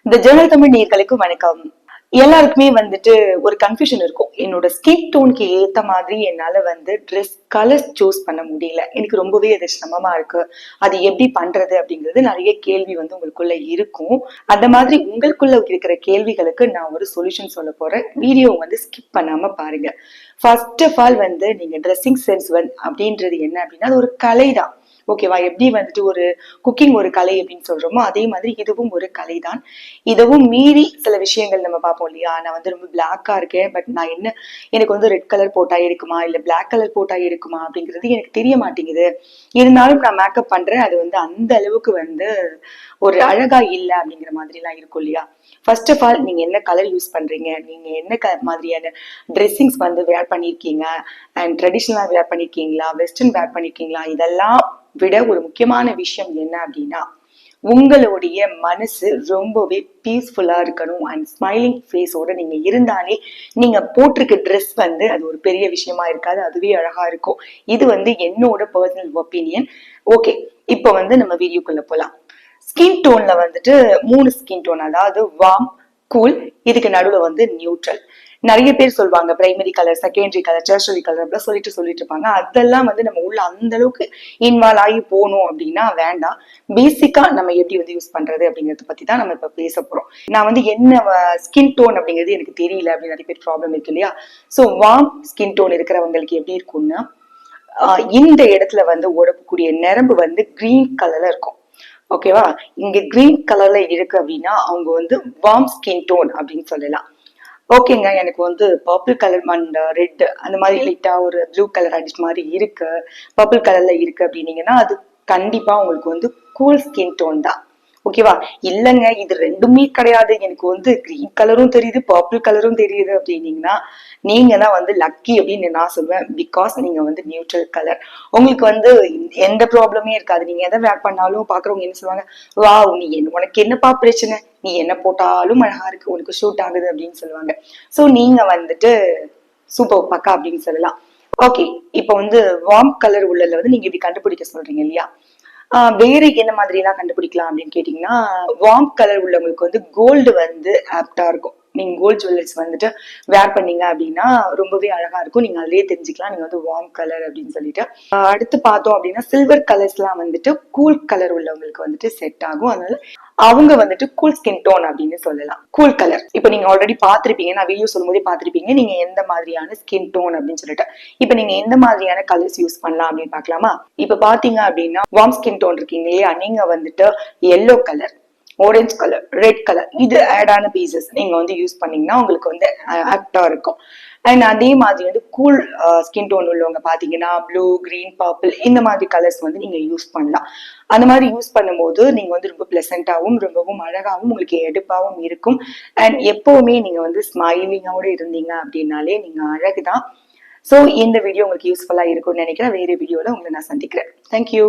இந்த ஜேர்னல் தமிழ் நேயர்களுக்கு வணக்கம். எல்லாருக்குமே வந்துட்டு ஒரு கன்ஃபியூஷன் இருக்கும். என்னோட ஸ்கின் டோனுக்கு ஏத்த மாதிரி என்னால ட்ரெஸ் கலர்ஸ் சூஸ் பண்ண முடியல. எனக்கு ரொம்பவே அது சிரமமா இருக்கு. அது எப்படி பண்றது அப்படிங்கிறது நிறைய கேள்வி உங்களுக்குள்ள இருக்கும். அந்த மாதிரி உங்களுக்குள்ள இருக்கிற கேள்விகளுக்கு நான் ஒரு சொல்யூஷன் சொல்ல போறேன். வீடியோ ஸ்கிப் பண்ணாம பாருங்க. ஃபர்ஸ்ட் ஆஃப் ஆல் நீங்க ட்ரெஸ்ஸிங் சென்ஸ் அப்படின்றது என்ன அப்படின்னா அது ஒரு கலை தான். ஓகேவா? எப்படி ஒரு குக்கிங் ஒரு கலை அப்படின்னு சொல்றோமோ அதே மாதிரி இதுவும் ஒரு கலை தான். இதுவும் மீறி சில விஷயங்கள் நம்ம பார்ப்போம் இல்லையா? நான் ரொம்ப பிளாக்கா இருக்கேன், பட் நான் என்ன எனக்கு ரெட் கலர் போட்டா எடுக்குமா இல்ல பிளாக் கலர் போட்டா எடுக்குமா அப்படிங்கிறது எனக்கு தெரிய மாட்டேங்குது. இருந்தாலும் நான் மேக்கப் பண்றேன், அது அந்த அளவுக்கு ஒரு அழகா இல்ல அப்படிங்கிற மாதிரி எல்லாம் இருக்கும் இல்லையா? ஃபர்ஸ்ட் ஆஃப் ஆல் நீங்க என்ன கலர் யூஸ் பண்றீங்க, நீங்க என்ன மாதிரியான ட்ரெஸ்ஸிங்ஸ் வேர் பண்ணிருக்கீங்க, அண்ட் ட்ரெடிஷ்னலா வேர் பண்ணிருக்கீங்களா, வெஸ்டர்ன் வேர் பண்ணிருக்கீங்களா, இதெல்லாம் விட ஒரு முக்கியமான விஷயம் என்ன அப்படின்னா உங்களுடைய மனசு ரொம்பவே பீஸ்ஃபுல்லா இருக்கணும். அண்ட் ஸ்மைலிங் ஃபேஸோட நீங்க இருந்தாலே நீங்க போட்டிருக்க ட்ரெஸ் அது ஒரு பெரிய விஷயமா இருக்காது, அதுவே அழகா இருக்கும். இது என்னோட பர்சனல் ஒப்பீனியன். ஓகே, இப்போ நம்ம வீடியோக்குள்ள போலாம். ஸ்கின் டோன்ல 3 ஸ்கின் டோன், அதாவது வார்ம், கூல், இதுக்கு நடுவுல நியூட்ரல். நிறைய பேர் சொல்லுவாங்க primary colour, secondary colour, tertiary colour அப்படிலாம் சொல்லிட்டு இருப்பாங்க. அதெல்லாம் நம்ம உள்ள அந்த அளவுக்கு இன்வால்வ் ஆகி போகணும் அப்படின்னா வேண்டாம். பேசிக்கா நம்ம எப்படி யூஸ் பண்றது அப்படிங்கறத பத்தி தான் நம்ம இப்ப பேச போறோம். நான் என்ன ஸ்கின் டோன் அப்படிங்கிறது எனக்கு தெரியல அப்படின்னு நிறைய பேர் ப்ராப்ளம் இருக்கு இல்லையா? சோ வார்ம் ஸ்கின் டோன் இருக்கிறவங்களுக்கு எப்படி இருக்கும்னா இந்த இடத்துல ஓடக்கூடிய நரம்பு கிரீன் கலர்ல இருக்கும். ஓகேவா? இங்க கிரீன் கலர்ல இருக்கு அப்படின்னா அவங்க வார்ம் ஸ்கின் டோன் அப்படின்னு சொல்லலாம். ஓகேங்க, எனக்கு பர்பிள் கலர் அண்ட் ரெட் அந்த மாதிரி லைட்டா ஒரு ப்ளூ கலர் அடிச்ச மாதிரி இருக்கு, பர்பிள் கலர்ல இருக்கு அப்படின்னீங்கன்னா அது கண்டிப்பா உங்களுக்கு கூல் ஸ்கின் டோன் தான். ஓகேவா? இல்லங்க இது ரெண்டுமே கிடையாது, எனக்கு கிரீன் கலரும் தெரியுது பர்பிள் கலரும் தெரியுது அப்படின்னீங்கன்னா நீங்க தான் லக்கி அப்படின்னு நான் சொல்லுவேன். பிகாஸ் நீங்க நியூட்ரல் கலர். உங்களுக்கு எந்த ப்ராப்ளமே இருக்காது. நீங்க எதை வேர் பண்ணாலும் பாக்குறவங்க என்ன சொல்லுவாங்க, வா நீ உனக்கு என்னப்பா பிரச்சனை, நீ என்ன போட்டாலும் அழகா இருக்கு, உனக்கு ஷூட் ஆகுது அப்படின்னு சொல்லுவாங்க. சோ நீங்க சூப்பர் பக்கா அப்படின்னு சொல்லலாம். ஓகே, இப்போ வார்ம் கலர் உள்ளதுல நீங்க இப்படி கண்டுபிடிக்க சொல்றீங்க இல்லையா? வேற என்ன மாதிரி எல்லாம் கண்டுபிடிக்கலாம் அப்படின்னு கேட்டீங்கன்னா வார்ம் கலர் உள்ளவங்களுக்கு கோல்டு ஆப்டா இருக்கும். நீங்க கோல்ட் ஜுவல்லரிஸ் வேர் பண்ணீங்க அப்படின்னா ரொம்பவே அழகா இருக்கும். நீங்க அதுலயே தெரிஞ்சுக்கலாம் நீங்க வார்ம் கலர் அப்படின்னு சொல்லிட்டு. அடுத்து பார்த்தோம் அப்படின்னா சில்வர் கலர்ஸ் எல்லாம் கூல் கலர் உள்ளவங்களுக்கு செட் ஆகும். அதனால அவங்க கூல் ஸ்கின் டோன் அப்படின்னு சொல்லலாம். கூல் கலர் இப்ப நீங்க ஆல்ரெடி பாத்திருப்பீங்க, நான் வீடியோ சொல்லும் போதே பாத்திருப்பீங்க நீங்க எந்த மாதிரியான ஸ்கின் டோன் அப்படின்னு சொல்லிட்டு. இப்ப நீங்க எந்த மாதிரியான கலர்ஸ் யூஸ் பண்ணலாம் அப்படின்னு பாக்கலாமா? இப்ப பாத்தீங்க அப்படின்னா வார்ம் ஸ்கின் டோன் இருக்கீங்க இல்லையா? நீங்க yellow colour, orange colour, red colour, இது ஆட் ஆன பீசஸ் நீங்க யூஸ் பண்ணீங்கன்னா உங்களுக்கு ஆப்டா இருக்கும். அண்ட் அதே மாதிரி கூல் ஸ்கின் டோன் உள்ளவங்க பாத்தீங்கன்னா ப்ளூ, கிரீன், பர்பிள் இந்த மாதிரி கலர்ஸ் நீங்க யூஸ் பண்ணலாம். அந்த மாதிரி யூஸ் பண்ணும்போது நீங்க ரொம்ப பிளசண்டாவும் ரொம்பவும் அழகாவும் உங்களுக்கு எடுப்பாவும் இருக்கும். அண்ட் எப்பவுமே நீங்க ஸ்மைலிங்கோட இருந்தீங்க அப்படின்னாலே நீங்க அழகுதான். சோ இந்த வீடியோ உங்களுக்கு யூஸ்ஃபுல்லா இருக்கும்னு நினைக்கிறேன். வேற வீடியோல உங்களை நான் சந்திக்கிறேன். தேங்க்யூ.